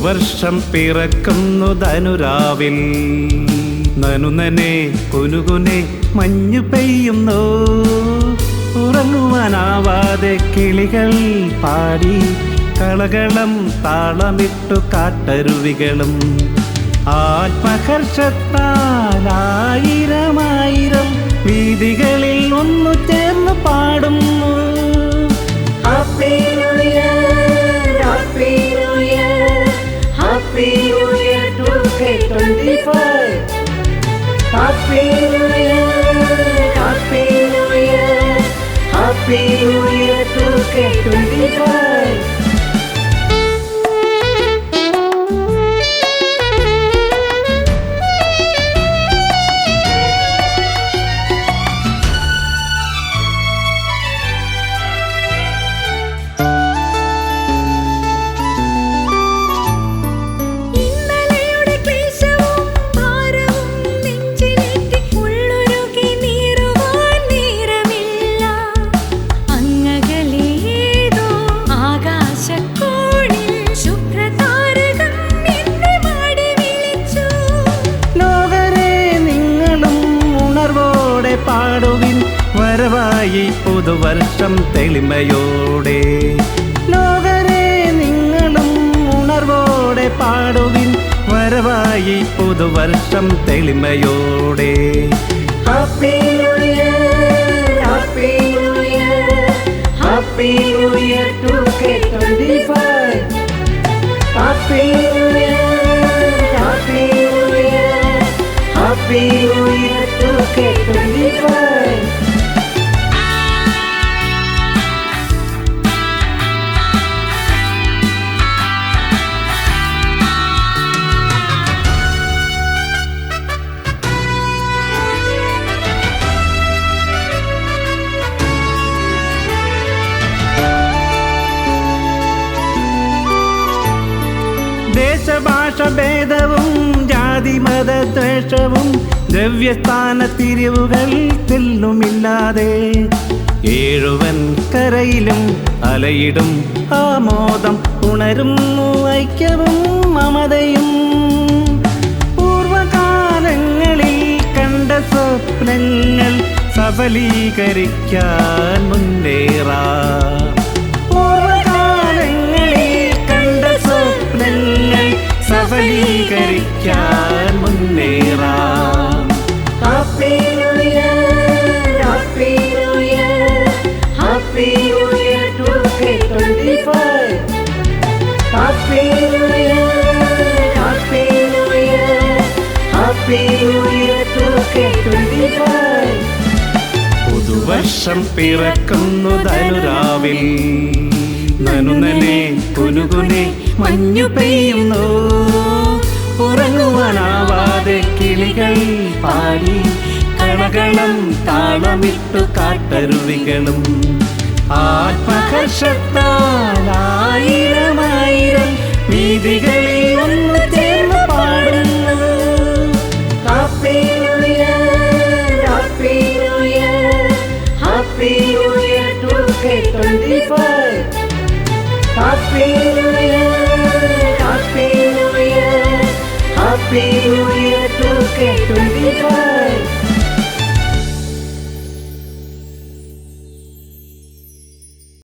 പുതുവർഷം പിറക്കുന്നു ധനുരാവിൽ. നനുനനെ കുനുകുനെ മഞ്ഞു പെയ്യുന്നു. ഉറങ്ങുവാനാവാതെ കിളികൾ പാടി കളകളം താളമിട്ടു കാട്ടരുവികളും. ആത്മഹർഷത്താലായിരമായിരം വീതികളിൽ ഒന്നു ചേർന്ന് പാടുന്നു. Happy New Year, Happy New Year, Happy New Year 2K25. Happy New Year, Happy New Year, Happy New Year 2K25. പാടുവിൻ വരവായി പുതുവർഷം തെളിമയോടെ. ലോകരെ നിങ്ങളും ഉണർവോടെ പാടുവിൻ വരവായി പുതുവർഷം തെളിമയോടെ. Happy New Year, Happy New Year, Happy New Year 2K25. Happy New Year, Happy New Year, Happy New Year 2K25. ദേശഭാഷ ഭേദവും ജാതിമതദ്വേഷവും ദ്രവ്യസ്ഥാന തിരിവുകൾ തെല്ലുമില്ലാതെ ഏഴുവൻ കരയിലും അലയിടും ആമോദം ഉണരുന്നു ഐക്യവും മമതയും. പൂർവകാലങ്ങളിൽ കണ്ട സ്വപ്നങ്ങൾ സഫലീകരിക്കാൻ മുന്നേറാം. സഫലീകരിക്കാൻ മുന്നേറാം. Happy New Year, Happy New Year, Happy New Year 2K25. Happy New Year, Happy New Year, Happy New Year 2K25. പുതുവർഷം പിറക്കുന്നു ധനുരാവിൽ. നനുനനെ കുനുകുനെ മഞ്ഞു പെയ്യുന്നു. ഉറങ്ങുവാനാവാതെ കിളികൾ പാടി കളകളം താളമിട്ടു കാട്ടരുവികളും. ആത്മഹർഷത്താലായിരമായിരം വീതികളിൽ ഒന്ന് ചേർന്ന് പാടുന്നു. Happy New Year, Happy New Year, Happy New Year 2K25. Happy New Year, Happy New Year, Happy New Year 2K25.